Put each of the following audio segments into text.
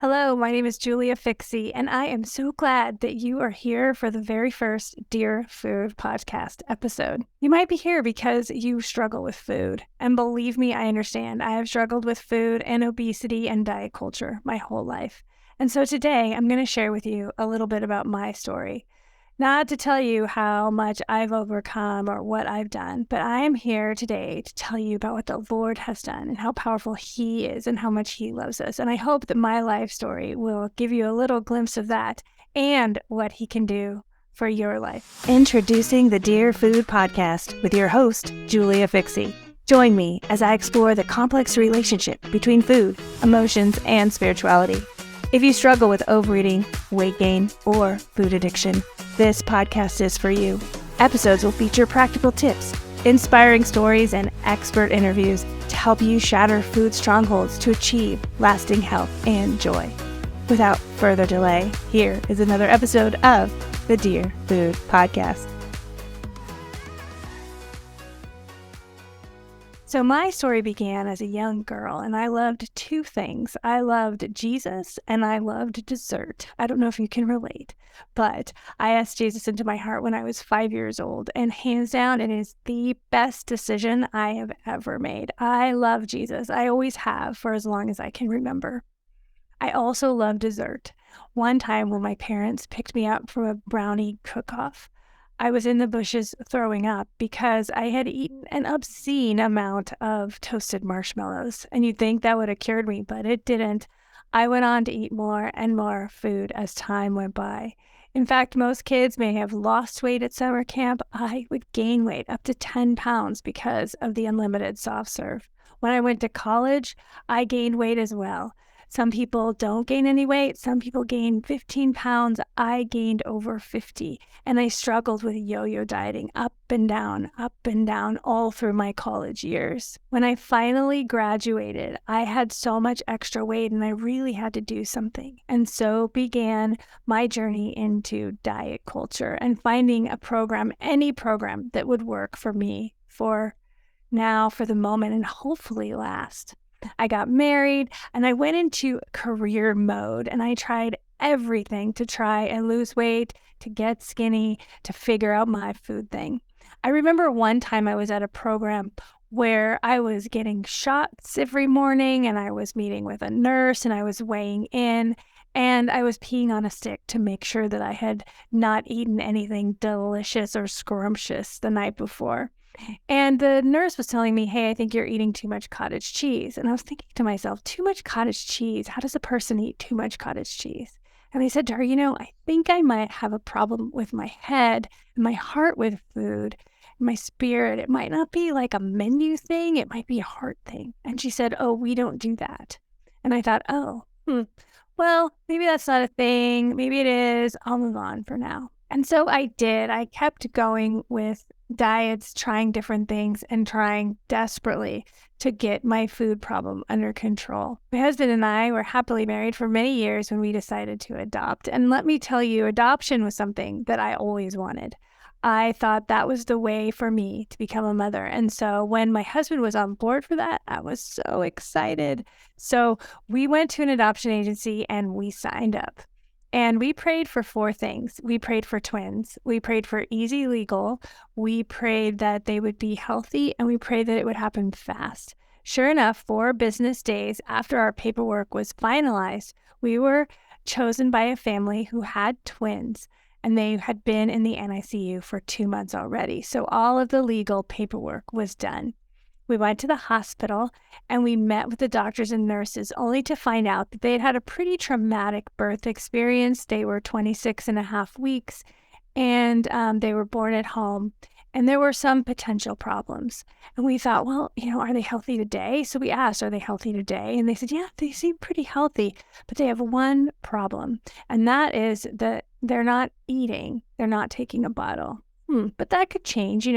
Hello, my name is Julia Fikse, and I am so glad that you are here for the very first Dear Food podcast episode. You might be here because you struggle with food, and believe me, I understand. I have struggled with food and obesity and diet culture my whole life. And so today I'm going to share with you a little bit about my story. Not to tell you how much I've overcome or what I've done, but I am here today to tell you about what the Lord has done and how powerful He is and how much He loves us. And I hope that my life story will give you a little glimpse of that and what He can do for your life. Introducing the Dear Food Podcast with your host, Julia Fikse. Join me as I explore the complex relationship between food, emotions, and spirituality. If you struggle with overeating, weight gain, or food addiction, this podcast is for you. Episodes will feature practical tips, inspiring stories, and expert interviews to help you shatter food strongholds to achieve lasting health and joy. Without further delay, here is another episode of the Dear Food Podcast. So my story began as a young girl, and I loved two things. I loved Jesus, and I loved dessert. I don't know if you can relate, but I asked Jesus into my heart when I was 5 years old, and hands down, it is the best decision I have ever made. I love Jesus. I always have for as long as I can remember. I also love dessert. One time when my parents picked me up from a brownie cook-off, I was in the bushes throwing up because I had eaten an obscene amount of toasted marshmallows. And you'd think that would have cured me, but it didn't. I went on to eat more and more food as time went by. In fact, most kids may have lost weight at summer camp. I would gain weight up to 10 pounds because of the unlimited soft serve. When I went to college, I gained weight as well. Some people don't gain any weight. Some people gain 15 pounds. I gained over 50. And I struggled with yo-yo dieting up and down, all through my college years. When I finally graduated, I had so much extra weight and I really had to do something. And so began my journey into diet culture and finding a program, any program that would work for me for now, for the moment, and hopefully last. I got married and I went into career mode and I tried everything to try and lose weight, to get skinny, to figure out my food thing. I remember one time I was at a program where I was getting shots every morning and I was meeting with a nurse and I was weighing in and I was peeing on a stick to make sure that I had not eaten anything delicious or scrumptious the night before. And the nurse was telling me, hey, I think you're eating too much cottage cheese. And I was thinking to myself, too much cottage cheese? How does a person eat too much cottage cheese? And they said to her, I think I might have a problem with my head and my heart with food, and my spirit. It might not be like a menu thing. It might be a heart thing. And she said, oh, we don't do that. And I thought, well, maybe that's not a thing. Maybe it is. I'll move on for now. And so I did. I kept going with diets, trying different things, and trying desperately to get my food problem under control. My husband and I were happily married for many years when we decided to adopt. And let me tell you, adoption was something that I always wanted. I thought that was the way for me to become a mother. And so when my husband was on board for that, I was so excited. So we went to an adoption agency and we signed up. And we prayed for 4 things. We prayed for twins. We prayed for easy legal. We prayed that they would be healthy, and we prayed that it would happen fast. Sure enough, 4 business days after our paperwork was finalized, we were chosen by a family who had twins, and they had been in the NICU for 2 months already. So all of the legal paperwork was done. We went to the hospital and we met with the doctors and nurses only to find out that they had had a pretty traumatic birth experience. They were 26 and a half weeks and they were born at home and there were some potential problems. And we thought, well, are they healthy today? So we asked, are they healthy today? And they said, yeah, they seem pretty healthy, but they have one problem. And that is that they're not eating. They're not taking a bottle. But that could change.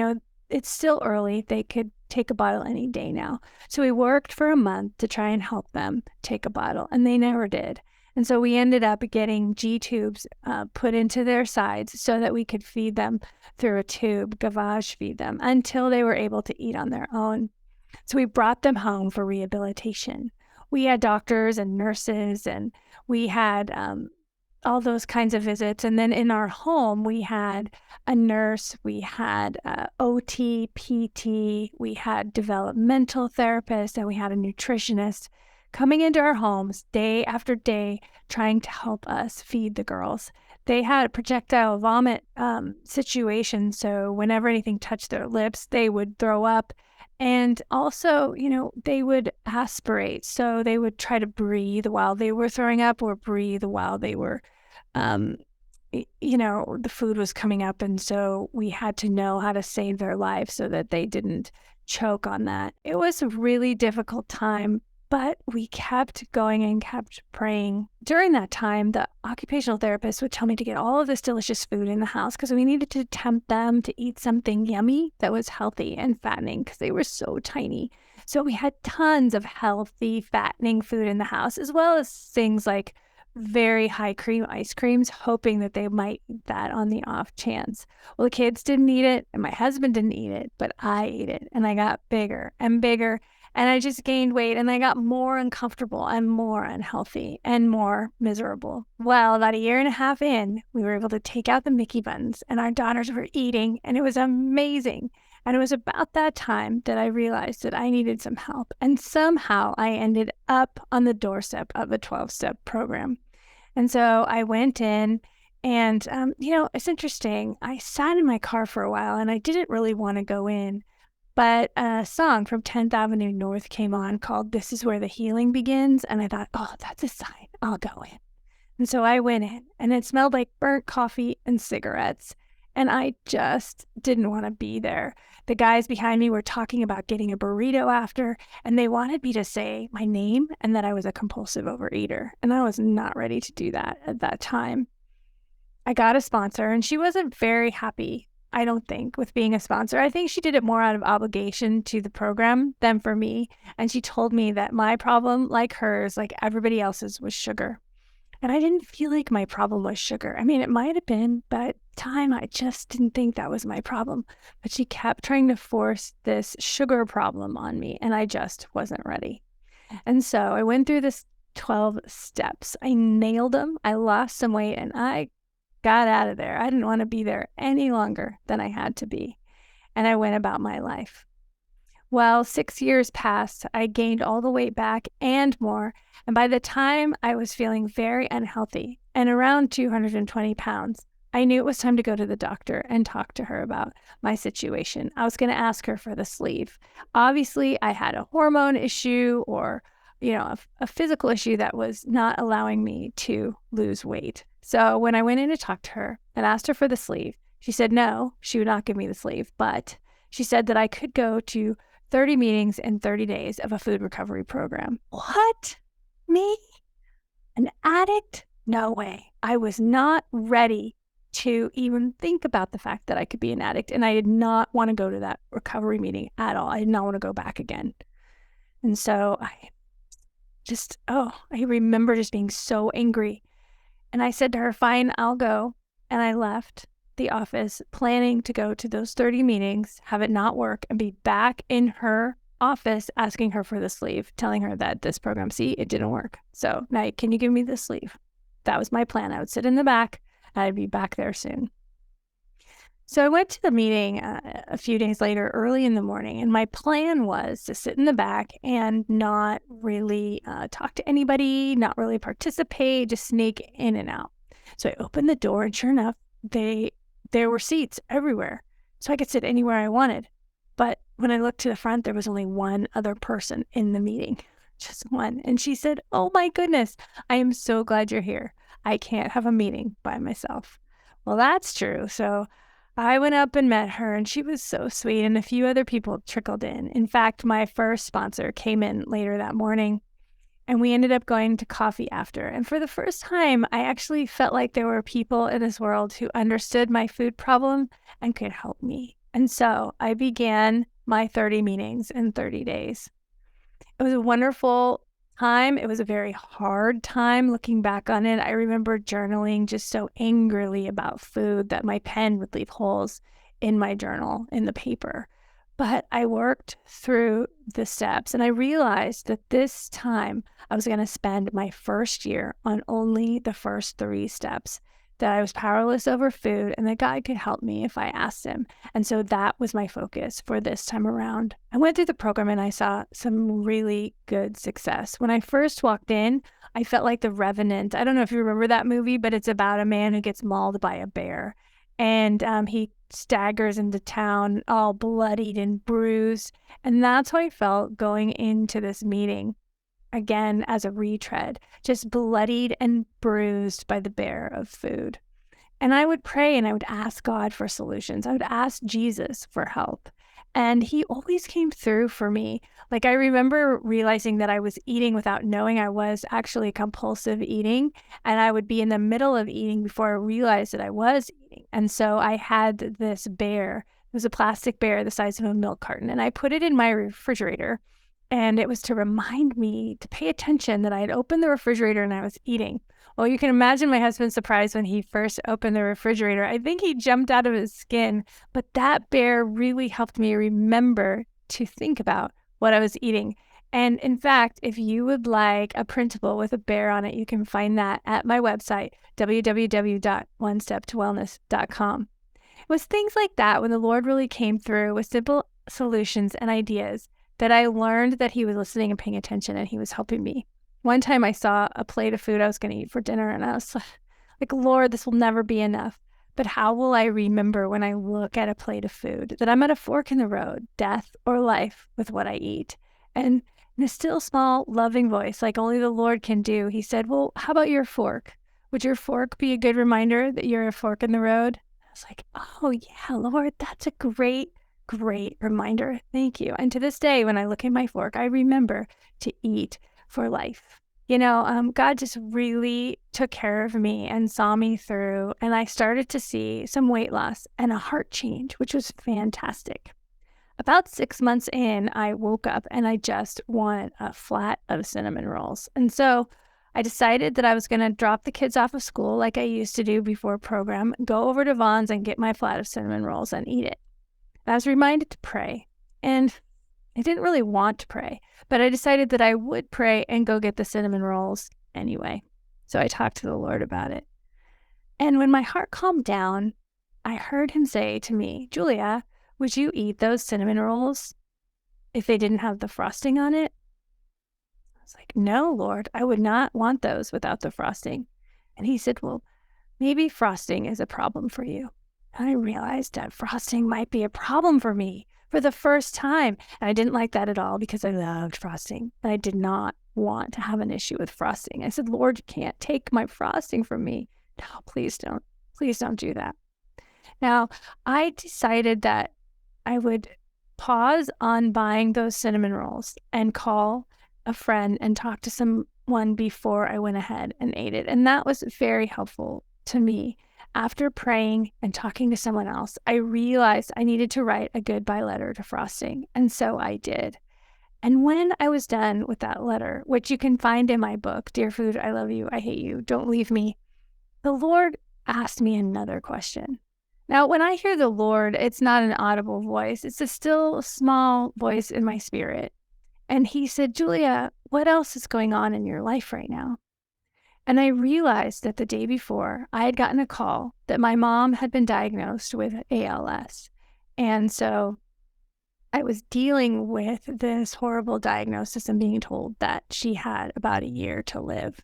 It's still early. They could take a bottle any day now. So we worked for a month to try and help them take a bottle, and they never did. And so we ended up getting G-tubes put into their sides so that we could feed them through a tube, gavage feed them, until they were able to eat on their own. So we brought them home for rehabilitation. we had doctors and nurses, and we had all those kinds of visits. And then in our home, we had a nurse, we had OT, PT, we had developmental therapists, and we had a nutritionist coming into our homes day after day, trying to help us feed the girls. They had a projectile vomit situation. So whenever anything touched their lips, they would throw up. And also, they would aspirate. So they would try to breathe while they were throwing up, or breathe while they were, the food was coming up. And so we had to know how to save their lives so that they didn't choke on that. It was a really difficult time, but we kept going and kept praying. During that time, the occupational therapist would tell me to get all of this delicious food in the house because we needed to tempt them to eat something yummy that was healthy and fattening because they were so tiny. So we had tons of healthy, fattening food in the house, as well as things like very high cream ice creams, hoping that they might eat that on the off chance. Well, the kids didn't eat it, and my husband didn't eat it, but I ate it, and I got bigger and bigger. And I just gained weight, and I got more uncomfortable and more unhealthy and more miserable. Well, about a year and a half in, we were able to take out the Mickey buns, and our daughters were eating, and it was amazing. And it was about that time that I realized that I needed some help. And somehow I ended up on the doorstep of a 12-step program. And so I went in, and, it's interesting. I sat in my car for a while, and I didn't really want to go in. But a song from 10th Avenue North came on called This Is Where the Healing Begins. And I thought, oh, that's a sign. I'll go in. And so I went in, and it smelled like burnt coffee and cigarettes. And I just didn't want to be there. The guys behind me were talking about getting a burrito after, and they wanted me to say my name and that I was a compulsive overeater. And I was not ready to do that at that time. I got a sponsor, and she wasn't very happy, I don't think, with being a sponsor. I think she did it more out of obligation to the program than for me. And she told me that my problem, like hers, like everybody else's, was sugar. And I didn't feel like my problem was sugar. I mean, it might have been, but at the time I just didn't think that was my problem. But she kept trying to force this sugar problem on me, and I just wasn't ready. And so I went through this 12 steps. I nailed them. I lost some weight, and I got out of there. I didn't want to be there any longer than I had to be. And I went about my life. Well, 6 years passed. I gained all the weight back and more. And by the time I was feeling very unhealthy and around 220 pounds, I knew it was time to go to the doctor and talk to her about my situation. I was going to ask her for the sleeve. Obviously, I had a hormone issue or, a physical issue that was not allowing me to lose weight. So when I went in to talk to her and asked her for the sleeve, she said no, she would not give me the sleeve, but she said that I could go to 30 meetings in 30 days of a food recovery program. What? Me? An addict? No way. I was not ready to even think about the fact that I could be an addict, and I did not want to go to that recovery meeting at all. I did not want to go back again. And so I remember just being so angry. And I said to her, fine, I'll go. And I left the office planning to go to those 30 meetings, have it not work, and be back in her office asking her for the sleeve, telling her that this program, see, it didn't work. So now, can you give me the sleeve? That was my plan. I would sit in the back, and I'd be back there soon. So I went to the meeting a few days later, early in the morning, and my plan was to sit in the back and not really talk to anybody, not really participate, just sneak in and out. So I opened the door, and sure enough, there were seats everywhere, so I could sit anywhere I wanted. But when I looked to the front, there was only one other person in the meeting, just one. And she said, oh my goodness, I am so glad you're here. I can't have a meeting by myself. Well, that's true. So I went up and met her, and she was so sweet, and a few other people trickled in. In fact, my first sponsor came in later that morning, and we ended up going to coffee after. And for the first time, I actually felt like there were people in this world who understood my food problem and could help me. And so I began my 30 meetings in 30 days. It was a wonderful time. It was a very hard time looking back on it. I remember journaling just so angrily about food that my pen would leave holes in my journal, in the paper. But I worked through the steps, and I realized that this time I was going to spend my first year on only the first 3 steps, that I was powerless over food and that God could help me if I asked him. And so that was my focus for this time around. I went through the program and I saw some really good success. When I first walked in, I felt like the Revenant. I don't know if you remember that movie, but it's about a man who gets mauled by a bear. And he staggers into town all bloodied and bruised. And that's how I felt going into this meeting, again as a retread, just bloodied and bruised by the bear of food. And I would pray and I would ask God for solutions. I would ask Jesus for help. And he always came through for me. Like, I remember realizing that I was eating without knowing I was actually compulsive eating. And I would be in the middle of eating before I realized that I was eating. And so I had this bear. It was a plastic bear the size of a milk carton. And I put it in my refrigerator. And it was to remind me to pay attention that I had opened the refrigerator and I was eating. Well, you can imagine my husband's surprise when he first opened the refrigerator. I think he jumped out of his skin, but that bear really helped me remember to think about what I was eating. And in fact, if you would like a printable with a bear on it, you can find that at my website, www.onesteptowellness.com. It was things like that when the Lord really came through with simple solutions and ideas that I learned that he was listening and paying attention and he was helping me. One time I saw a plate of food I was going to eat for dinner and I was like, Lord, this will never be enough. But how will I remember when I look at a plate of food that I'm at a fork in the road, death or life with what I eat? And in a still small, loving voice, like only the Lord can do, he said, well, how about your fork? Would your fork be a good reminder that you're a fork in the road? I was like, oh yeah, Lord, that's a great reminder. Thank you. And to this day, when I look at my fork, I remember to eat for life. God just really took care of me and saw me through, and I started to see some weight loss and a heart change, which was fantastic. About 6 months in, I woke up and I just wanted a flat of cinnamon rolls. And so I decided that I was going to drop the kids off of school like I used to do before program, go over to Vaughn's and get my flat of cinnamon rolls and eat it. I was reminded to pray, and I didn't really want to pray, but I decided that I would pray and go get the cinnamon rolls anyway. So I talked to the Lord about it. And when my heart calmed down, I heard him say to me, Julia, would you eat those cinnamon rolls if they didn't have the frosting on it? I was like, no, Lord, I would not want those without the frosting. And he said, well, maybe frosting is a problem for you. And I realized that frosting might be a problem for me for the first time. And I didn't like that at all because I loved frosting. And I did not want to have an issue with frosting. I said, Lord, you can't take my frosting from me. No, please don't. Please don't do that. Now, I decided that I would pause on buying those cinnamon rolls and call a friend and talk to someone before I went ahead and ate it. And that was very helpful to me. After praying and talking to someone else, I realized I needed to write a goodbye letter to frosting, and so I did. And when I was done with that letter, which you can find in my book, Dear Food, I Love You, I Hate You, Don't Leave Me, the Lord asked me another question. Now, when I hear the Lord, it's not an audible voice. It's a still small voice in my spirit. And he said, Julia, what else is going on in your life right now? And I realized that the day before, I had gotten a call that my mom had been diagnosed with ALS. And so I was dealing with this horrible diagnosis and being told that she had about a year to live.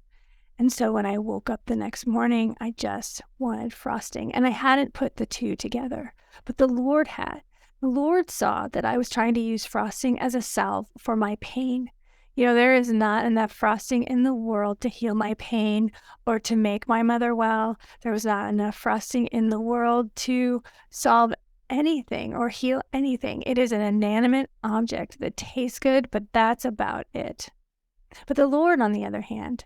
And so when I woke up the next morning, I just wanted frosting. And I hadn't put the two together, but the Lord had. The Lord saw that I was trying to use frosting as a salve for my pain. There is not enough frosting in the world to heal my pain or to make my mother well. There was not enough frosting in the world to solve anything or heal anything. It is an inanimate object that tastes good, but that's about it. But the Lord, on the other hand,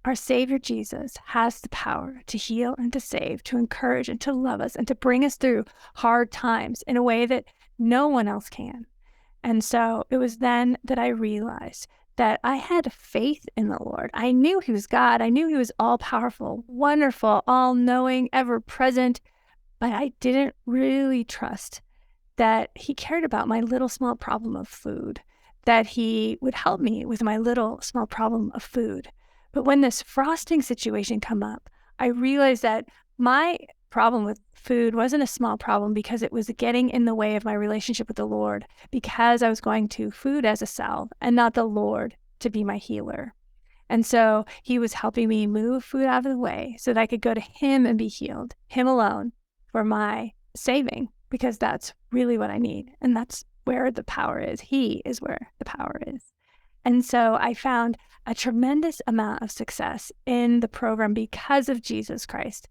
our Savior Jesus, has the power to heal and to save, to encourage and to love us and to bring us through hard times in a way that no one else can. And so it was then that I realized that I had faith in the Lord. I knew he was God. I knew he was all-powerful, wonderful, all-knowing, ever-present, but I didn't really trust that he cared about my little small problem of food, that he would help me with my little small problem of food. But when this frosting situation come up, I realized that my problem with food wasn't a small problem because it was getting in the way of my relationship with the Lord, because I was going to food as a salve and not the Lord to be my healer. And so he was helping me move food out of the way so that I could go to him and be healed, him alone, for my saving, because that's really what I need. And that's where the power is. He is where the power is. And so I found a tremendous amount of success in the program because of Jesus Christ.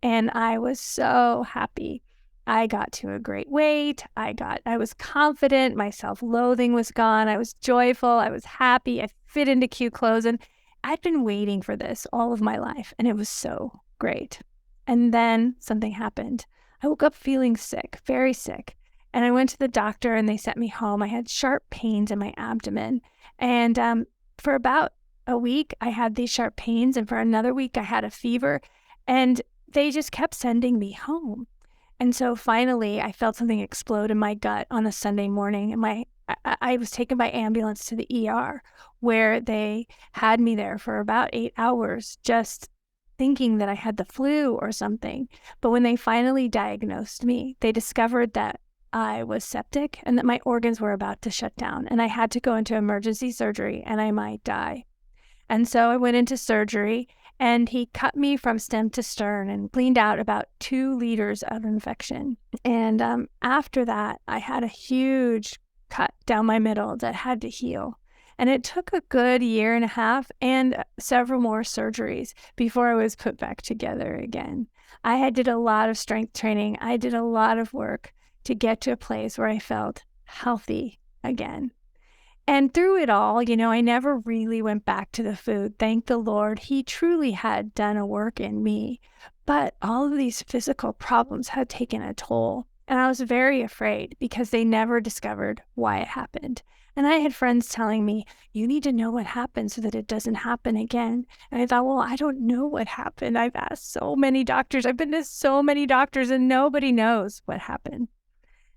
And I was so happy. I got to a great weight. I was confident. My self-loathing was gone. I was joyful. I was happy. I fit into cute clothes. And I'd been waiting for this all of my life, and it was so great. And then something happened. I woke up feeling sick, very sick. And I went to the doctor and they sent me home. I had sharp pains in my abdomen. And for about a week, I had these sharp pains. And for another week, I had a fever. And they just kept sending me home. And so finally, I felt something explode in my gut on a Sunday morning. And I was taken by ambulance to the ER, where they had me there for about 8 hours, just thinking that I had the flu or something. But when they finally diagnosed me, they discovered that I was septic and that my organs were about to shut down and I had to go into emergency surgery and I might die. And so I went into surgery, and he cut me from stem to stern and cleaned out about 2 liters of infection. And after that, I had a huge cut down my middle that had to heal. And it took a good 1.5 years and several more surgeries before I was put back together again. I did a lot of strength training. I did a lot of work to get to a place where I felt healthy again. And through it all, I never really went back to the food. Thank the Lord. He truly had done a work in me. But all of these physical problems had taken a toll. And I was very afraid because they never discovered why it happened. And I had friends telling me, you need to know what happened so that it doesn't happen again. And I thought, well, I don't know what happened. I've asked so many doctors. I've been to so many doctors and nobody knows what happened.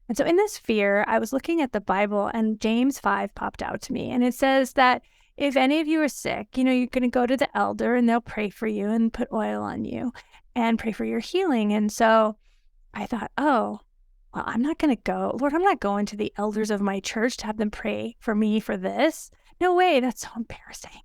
And so in this fear, I was looking at the Bible and James 5 popped out to me. And it says that if any of you are sick, you're going to go to the elder and they'll pray for you and put oil on you and pray for your healing. And so I thought, oh, well, I'm not going to go. Lord, I'm not going to the elders of my church to have them pray for me for this. No way. That's so embarrassing.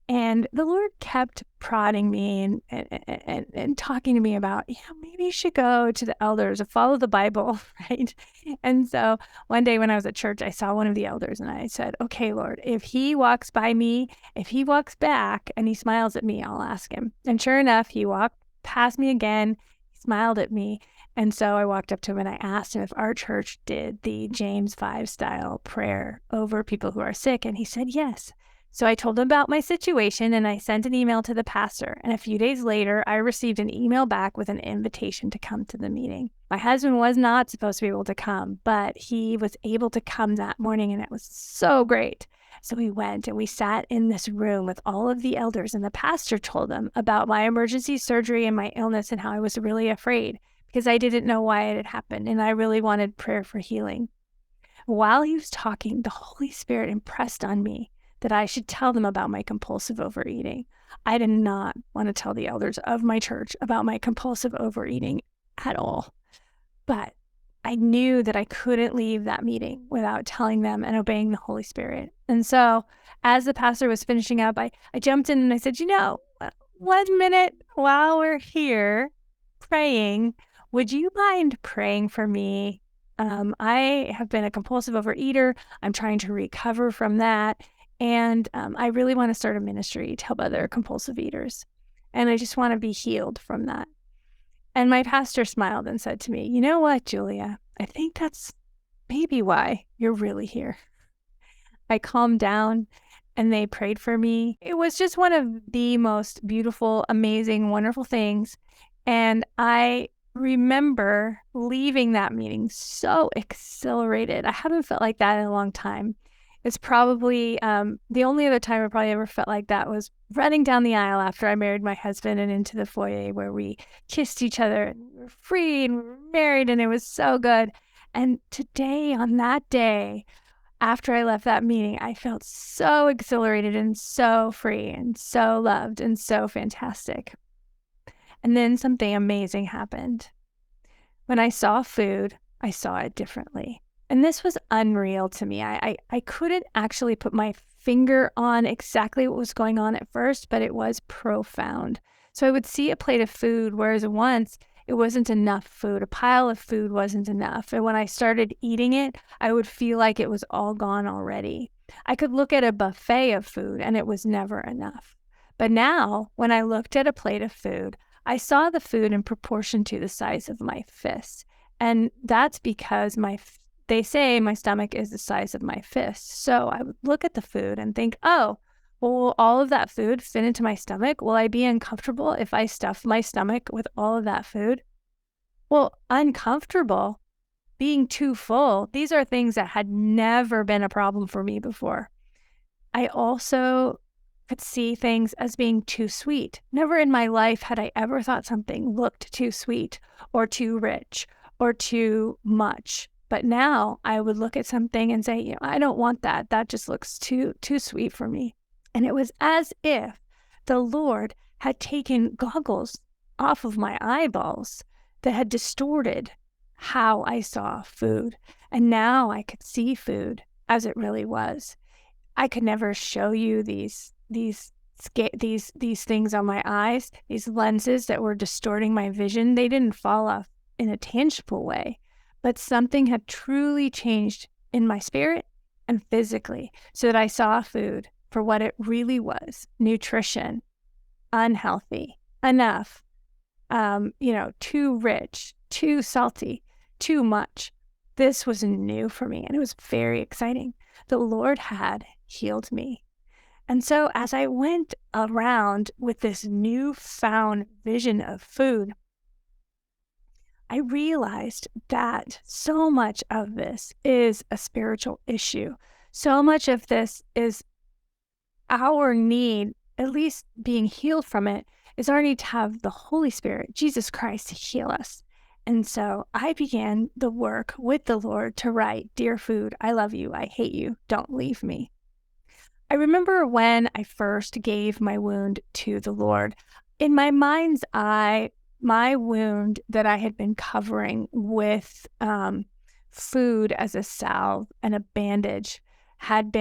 And the Lord kept prodding me and talking to me about, maybe you should go to the elders and follow the Bible, right? And so one day when I was at church, I saw one of the elders and I said, okay, Lord, if he walks by me, if he walks back and he smiles at me, I'll ask him. And sure enough, he walked past me again, he smiled at me. And so I walked up to him and I asked him if our church did the James 5 style prayer over people who are sick. And he said, yes. So I told him about my situation and I sent an email to the pastor. And a few days later, I received an email back with an invitation to come to the meeting. My husband was not supposed to be able to come, but he was able to come that morning and it was so great. So we went and we sat in this room with all of the elders and the pastor told them about my emergency surgery and my illness and how I was really afraid because I didn't know why it had happened and I really wanted prayer for healing. While he was talking, the Holy Spirit impressed on me that I should tell them about my compulsive overeating. I did not want to tell the elders of my church about my compulsive overeating at all. But I knew that I couldn't leave that meeting without telling them and obeying the Holy Spirit. And so as the pastor was finishing up, I jumped in and I said, 1 minute while we're here praying, would you mind praying for me? I have been a compulsive overeater. I'm trying to recover from that. And I really want to start a ministry to help other compulsive eaters. And I just want to be healed from that. And my pastor smiled and said to me, you know what, Julia, I think that's maybe why you're really here. I calmed down and they prayed for me. It was just one of the most beautiful, amazing, wonderful things. And I remember leaving that meeting so exhilarated. I haven't felt like that in a long time. It's probably the only other time I probably ever felt like that was running down the aisle after I married my husband and into the foyer where we kissed each other and we were free and we were married and it was so good. And today, on that day, after I left that meeting, I felt so exhilarated and so free and so loved and so fantastic. And then something amazing happened. When I saw food, I saw it differently. And this was unreal to me. I couldn't actually put my finger on exactly what was going on at first, but it was profound. So I would see a plate of food, whereas once it wasn't enough food. A pile of food wasn't enough. And when I started eating it, I would feel like it was all gone already. I could look at a buffet of food and it was never enough. But now, when I looked at a plate of food, I saw the food in proportion to the size of my fist. And that's because they say my stomach is the size of my fist. So I would look at the food and think, oh, well, will all of that food fit into my stomach? Will I be uncomfortable if I stuff my stomach with all of that food? Well, uncomfortable, being too full, these are things that had never been a problem for me before. I also could see things as being too sweet. Never in my life had I ever thought something looked too sweet or too rich or too much. But now I would look at something and say, I don't want that. That just looks too sweet for me. And it was as if the Lord had taken goggles off of my eyeballs that had distorted how I saw food. And now I could see food as it really was. I could never show you these things on my eyes, these lenses that were distorting my vision. They didn't fall off in a tangible way, but something had truly changed in my spirit and physically so that I saw food for what it really was: nutrition, unhealthy, enough, too rich, too salty, too much. This was new for me, and it was very exciting. The Lord had healed me. And so as I went around with this newfound vision of food, I realized that so much of this is a spiritual issue. So much of this is our need, at least being healed from it, is our need to have the Holy Spirit, Jesus Christ, to heal us. And so I began the work with the Lord to write, "Dear food, I love you, I hate you, don't leave me." I remember when I first gave my wound to the Lord. In my mind's eye, my wound that I had been covering with food as a salve and a bandage I'd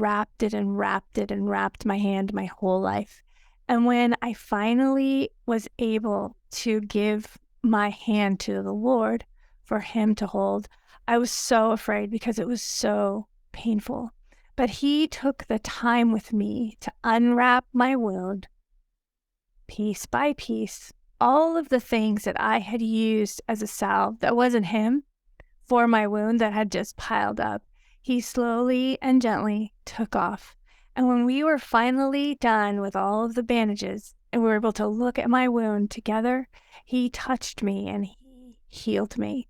wrapped it and wrapped it and wrapped my hand my whole life. And when I finally was able to give my hand to the Lord for Him to hold, I was so afraid because it was so painful. But He took the time with me to unwrap my wound, piece by piece, all of the things that I had used as a salve that wasn't Him for my wound that had just piled up. He slowly and gently took off. And when we were finally done with all of the bandages and we were able to look at my wound together, He touched me and He healed me.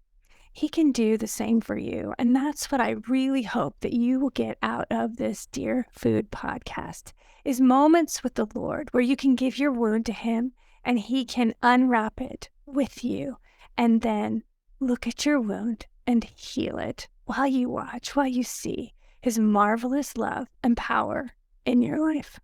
He can do the same for you. And that's what I really hope that you will get out of this Dear Food podcast, is moments with the Lord where you can give your wound to Him and He can unwrap it with you and then look at your wound and heal it while you watch, while you see His marvelous love and power in your life.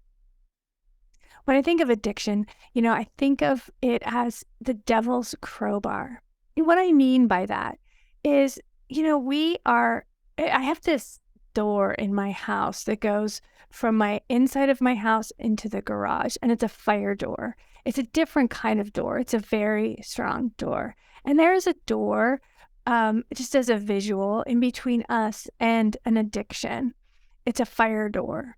When I think of addiction, I think of it as the devil's crowbar. And what I mean by that is, I have this door in my house that goes from my inside of my house into the garage, and it's a fire door. It's a different kind of door. It's a very strong door. And there is a door, just as a visual, in between us and an addiction. It's a fire door.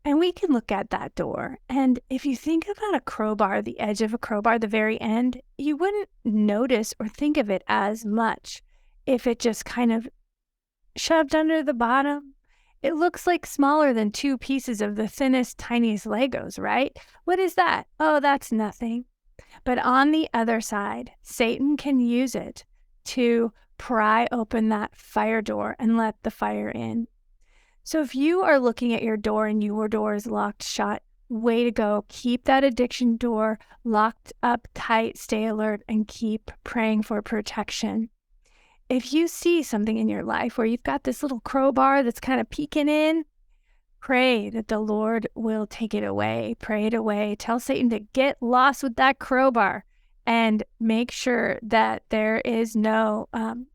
And we can look at that door. And if you think about a crowbar, the edge of a crowbar, the very end, you wouldn't notice or think of it as much if it just kind of shoved under the bottom. It looks like smaller than two pieces of the thinnest, tiniest Legos, right? What is that? Oh, that's nothing. But on the other side, Satan can use it to pry open that fire door and let the fire in. So if you are looking at your door and your door is locked shut, way to go. Keep that addiction door locked up tight, stay alert, and keep praying for protection. if you see something in your life where you've got this little crowbar that's kind of peeking in, pray that the Lord will take it away. Pray it away. Tell Satan to get lost with that crowbar and make sure that there is no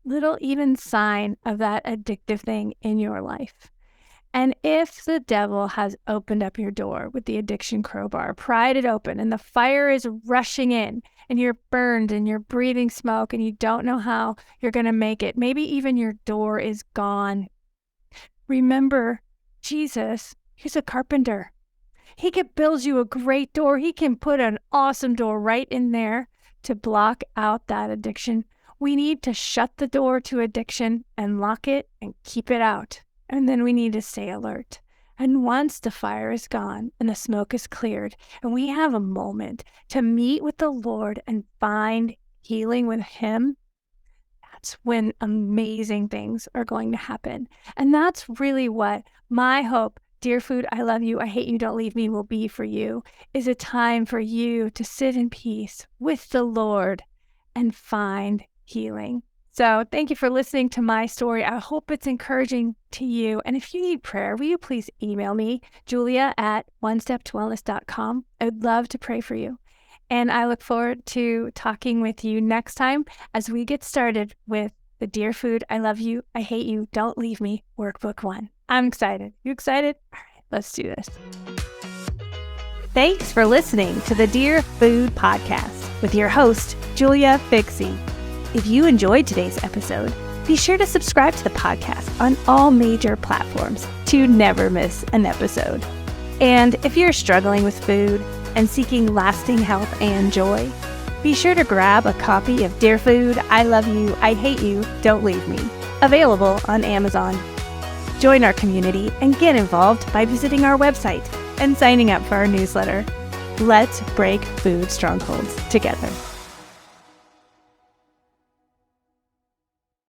little even sign of that addictive thing in your life. And if the devil has opened up your door with the addiction crowbar, pried it open, and the fire is rushing in, and you're burned and you're breathing smoke and you don't know how you're going to make it, maybe even your door is gone, remember, Jesus, he's a carpenter. He can build you a great door. He can put an awesome door right in there to block out that addiction. We need to shut the door to addiction and lock it and keep it out. And then we need to stay alert. And once the fire is gone and the smoke is cleared and we have a moment to meet with the Lord and find healing with him, that's when amazing things are going to happen. And that's really what my hope, Dear Food, I love you, I hate you, don't leave me, will be for you, is a time for you to sit in peace with the Lord and find healing. So thank you for listening to my story. I hope it's encouraging to you. And if you need prayer, will you please email me, julia@onesteptowellness.com. I would love to pray for you. And I look forward to talking with you next time as we get started with the Dear Food, I Love You, I Hate You, Don't Leave Me Workbook 1. I'm excited. You excited? All right, let's do this. Thanks for listening to the Dear Food Podcast with your host, Julia Fikse. If you enjoyed today's episode, be sure to subscribe to the podcast on all major platforms to never miss an episode. And if you're struggling with food and seeking lasting health and joy, be sure to grab a copy of Dear Food, I Love You, I Hate You, Don't Leave Me, available on Amazon. Join our community and get involved by visiting our website and signing up for our newsletter. Let's break food strongholds together.